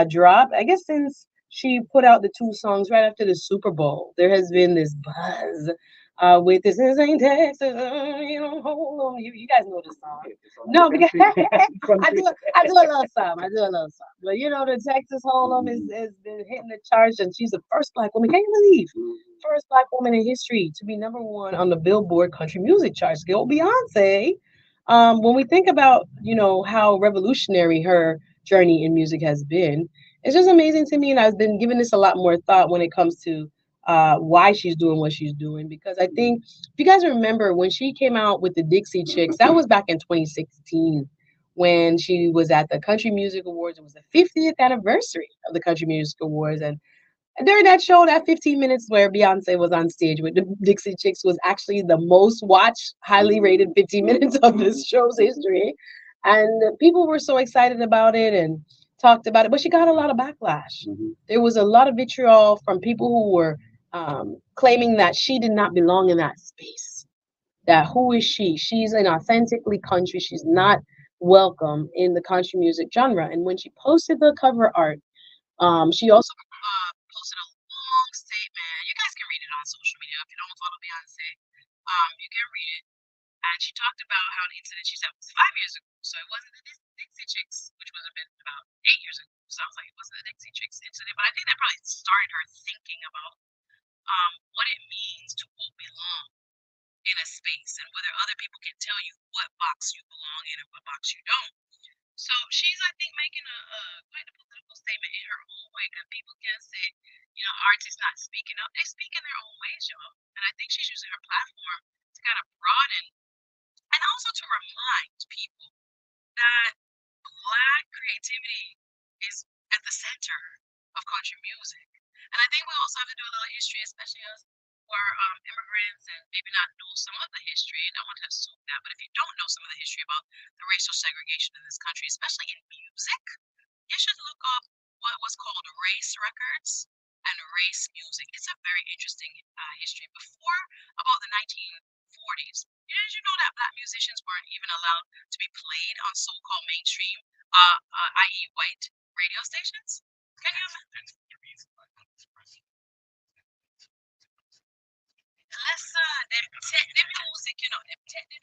drop. I guess since she put out the two songs right after the Super Bowl, there has been this buzz with this ain't Texas, hold on. You guys know the song. No, because I do a little song. I do a little song. But the Texas Hold'em has been hitting the charts, and she's the first black woman. Can you believe? First black woman in history to be number one on the Billboard country music charts. Go Beyonce. When we think about how revolutionary her journey in music has been, it's just amazing to me, and I've been giving this a lot more thought when it comes to why she's doing what she's doing. Because I think if you guys remember when she came out with the Dixie Chicks, that was back in 2016 when she was at the Country Music Awards. It was the 50th anniversary of the Country Music Awards, and during that show, that 15 minutes where Beyonce was on stage with the Dixie Chicks was actually the most watched, highly rated 15 minutes of this show's history. And people were so excited about it and talked about it, but she got a lot of backlash. There was a lot of vitriol from people who were claiming that she did not belong in that space. That who is she? She's an authentically country. She's not welcome in the country music genre. And when she posted the cover art, she also posted a long statement. You guys can read it on social media if you don't follow Beyonce. You can read it. And she talked about how the incident she said was 5 years ago. So it wasn't the Dixie Chicks, which would have been about 8 years ago. Sounds like it wasn't the Dixie Chicks incident, but I think that probably started her thinking about what it means to quote belong. in a space and whether other people can tell you what box you belong in and what box you don't. So she's, I think, making a quite a political statement in her own way because people can say, artists not speaking up. They speak in their own ways, y'all. And I think she's using her platform to kind of broaden and also to remind people that Black creativity is at the center of country music. And I think we also have to do a little history, especially us who are immigrants and maybe not know some of the history. And I want to assume that, but if you don't know some of the history about the racial segregation in this country, especially in music, you should look up what was called race records and race music. It's a very interesting history. Before about the 1940s, did you know that Black musicians weren't even allowed to be played on so-called mainstream, i.e., white radio stations? Can you imagine? Them take the music, them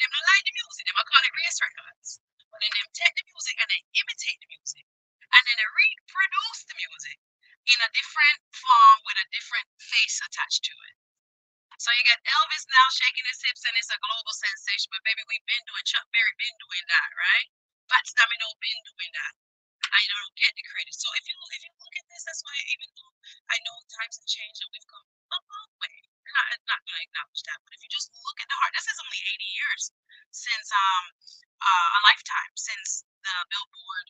don't like the music, them I call it race records. But then them take the music and they imitate the music. And then they reproduce the music in a different form with a different face attached to it. So you got Elvis now shaking his hips and it's a global sensation, but baby, we've been doing Chuck Berry been doing that, right? Fats Domino been doing that. I don't get the credit. So if you look at this, that's why even though I know times have changed and we've come a long way, not going to acknowledge that, but if you just look at the heart, this is only 80 years since a lifetime since the Billboard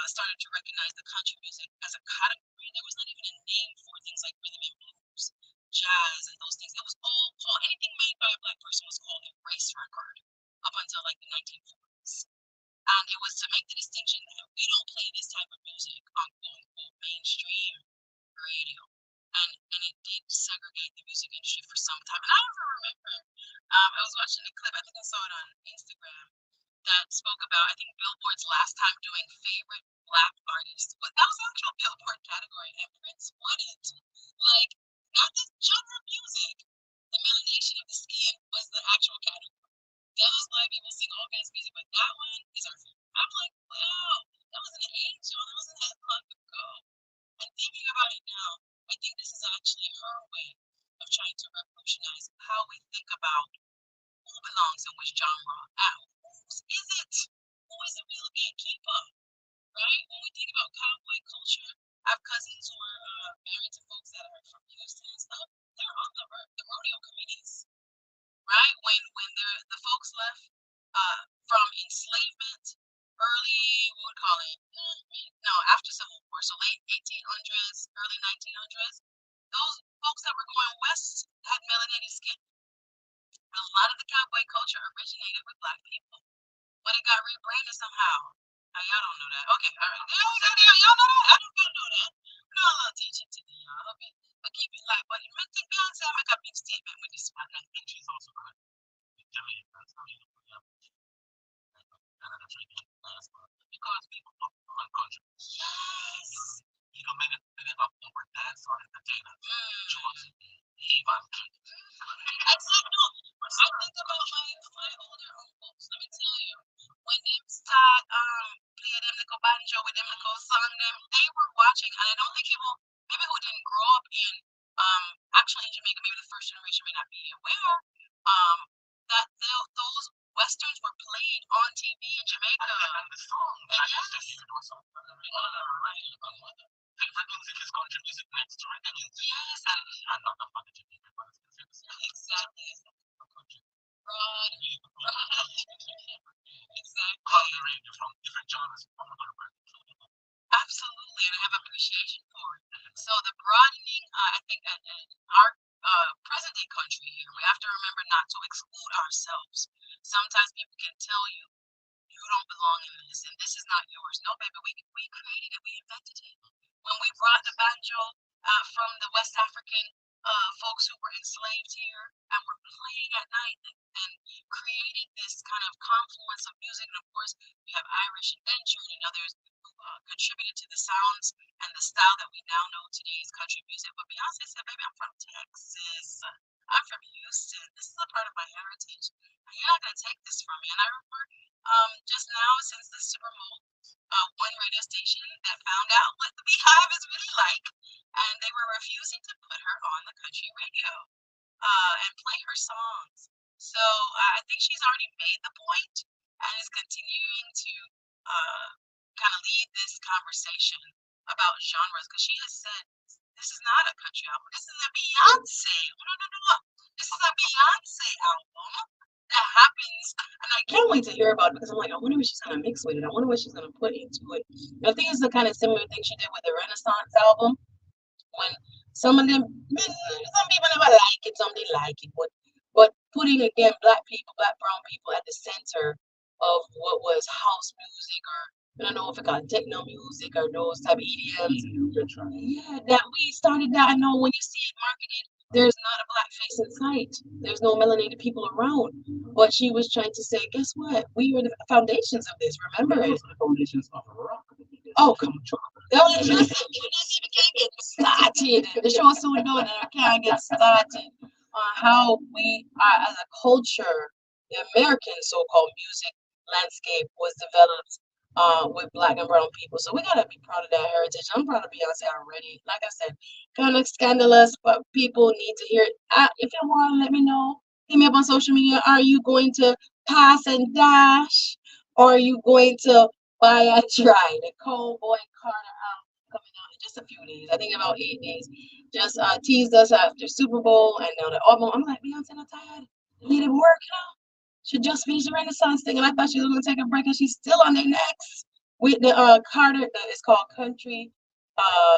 started to recognize the country music as a category. There was not even a name for things like rhythm and blues, jazz, and those things. It was all called anything made by a Black person was called a race record up until like the 1940s. And it was to make the distinction that we don't play this type of music on quote unquote mainstream radio. And it did segregate the music industry for some time. And I even remember I was watching a clip, I think I saw it on Instagram, that spoke about, I think, Billboard's last time doing favorite Black artists. But that was the actual Billboard category, and Prince won it. Like, not the genre of music, the melanation of the skin was the actual category. Those Black people sing all kinds of music, but that one is our favorite. I'm like, wow, that was an age, y'all. That wasn't that long ago. And thinking about it now, I think this is actually her way of trying to revolutionize how we think about who belongs in which genre. Whose is it? Who is the real gatekeeper? Right? When we think about cowboy culture, I have cousins who are married to folks that are from Houston and stuff. They're on the rodeo committees, right? When the folks left from enslavement, early, what would call it? No, after Civil War, so late 1800s, early 1900s. Those folks that were going west had melanated skin. A lot of the cowboy culture originated with Black people, but it got rebranded somehow. Y'all don't know that. Okay, all right. Y'all know that? I don't know that. No, a little teaching today, y'all. I'll keep it light, but you might think Beyonce make a big statement with this one. I think she's also going to because people of one country. Yes. You don't make it up over dance or entertainer. Exactly. I think about my older uncles. Let me tell you, when them start play them little banjo with them little song, they were watching, and I don't think people maybe who didn't grow up in actually in Jamaica, maybe the first generation may not be aware that those westerns were played on TV in Jamaica. And the song, favorite music is country music next to reggae music. Yes, and not the fucking Jamaican, but it's considered exactly. Broad. Exactly. On the radio from different genres all over the world. Absolutely, and I have appreciation for it. So the broadening, I think, our present day country here, we have to remember not to exclude ourselves. Sometimes people can tell you, you don't belong in this, and this is not yours. No, baby, we created it, we invented it. When we brought the banjo from the West African folks who were enslaved here and were playing at night and created this kind of confluence of music, and of course, we have Irish and Bencher and others who contributed to the sounds and the style that we now know today is country music. But Beyonce said, baby, I'm from Texas. I'm from Houston. This is a part of my heritage. And you're not going to take this from me. And I remember just now, since the Super Bowl, one radio station that found out what the Beehive is really like, and they were refusing to put her on the country radio and play her songs. So I think she's already made the point and is continuing to kind of lead this conversation about genres because she has said this is not a country album. This is a Beyonce. No, no, no, no. This is a Beyonce album that happens, and I can't wait to hear about it because I'm like, I wonder what she's gonna mix with it. I wonder what she's gonna put into it. And I think it's the kind of similar thing she did with the Renaissance album when some of them, some people never like it, some they like it, but putting again black people, black brown people at the center of what was house music or I don't know if it got techno music or those type of EDMs. Yeah, that we started that. I know when you see it marketed, there's not a black face in sight. There's no melanated people around. But she was trying to say, guess what? We were the foundations of this. Remember it? The foundations of rock. Oh, come on. Oh, listen, you can't get started. The show is so known that I can't get started on how we are as a culture, the American so-called music landscape was developed with black and brown people. So we gotta be proud of that heritage. I'm proud of Beyonce already. Like I said, kind of scandalous, but people need to hear it. If you want, let me know. Hit me up on social media. Are you going to pass and dash? Or are you going to buy and try? The Cowboy Carter album coming out in just a few days. I think about 8 days. Just teased us after Super Bowl and now the album. I'm like, Beyonce, not tired. Need it work, She just finished the Renaissance thing, and I thought she was going to take a break, and she's still on their necks with the Carter. It's called Country.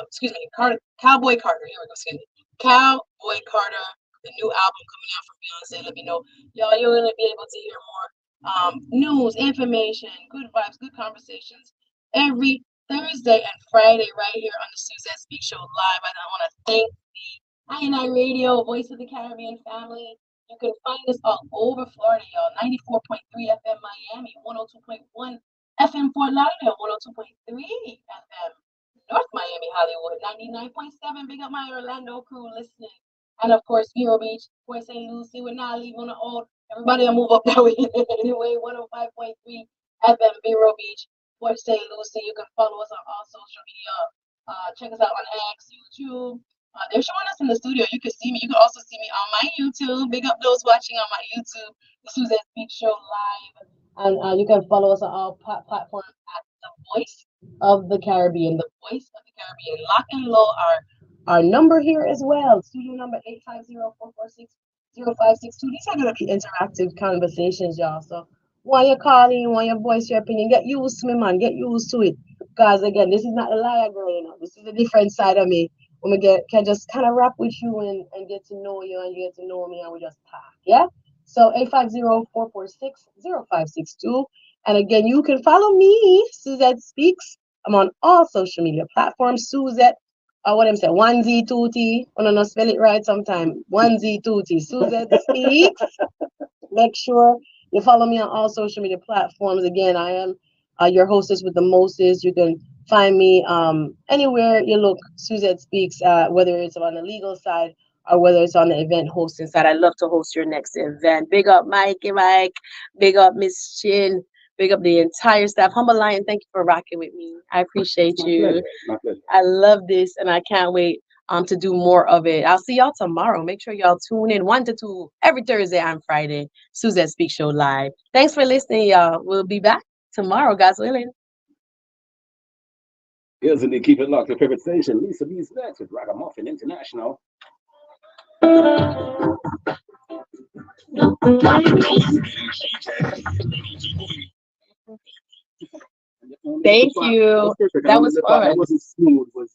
Excuse me, Cowboy Carter. Here we go. Excuse me, Cowboy Carter. The new album coming out from Beyonce. Let me know, y'all. You're going to be able to hear more news, information, good vibes, good conversations every Thursday and Friday right here on the Suzette Speak Show Live. And I want to thank the INI Radio, Voice of the Caribbean family. You can find us all over Florida, y'all. 94.3 FM Miami, 102.1 FM Fort Lauderdale, 102.3 FM North Miami, Hollywood, 99.7. Big up my Orlando crew listening. And of course, Vero Beach, Port St. Lucie. We're not leaving on the old. Everybody will move up that way anyway. 105.3 FM Vero Beach, Port St. Lucie. You can follow us on all social media. Check us out on X, YouTube. They're showing us in the studio. You can see me. You can also see me on my YouTube. Big up those watching on my YouTube, the Suzette Speak Show Live. And you can follow us on all platforms at The Voice of the Caribbean. The Voice of the Caribbean. Lock and Low our number here as well. Studio number 850-446-0562. These are going to be interactive conversations, y'all. So while you're calling, while you voice your opinion, get used to me, man. Get used to it. Because again, this is not a liar girl, This is a different side of me. When we can just kind of rap with you and get to know you and you get to know me and we just talk, yeah? So 850-446-0562. And again, you can follow me, Suzette Speaks. I'm on all social media platforms, Suzette. What I'm saying, 1Z, 2T. I don't know, spell it right sometime. 1Z, 2T. Suzette Speaks. Make sure you follow me on all social media platforms. Again, I am your hostess with the mostest. You can find me anywhere you look. Suzette Speaks, whether it's on the legal side or whether it's on the event hosting side. I love to host your next event. Big up Mikey Mike. Big up Miss Chin. Big up the entire staff. Humble Lion, thank you for rocking with me. I appreciate you. I love this and I can't wait to do more of it. I'll see y'all tomorrow. Make sure y'all tune in 1 to 2 every Thursday and Friday. Suzette Speak Show Live. Thanks for listening, y'all. We'll be back tomorrow, God's willing. Yes, and they keep it locked. Your favorite station, Lisa B's next with Ragamuffin International. Thank you. That was fun. That wasn't smooth. Was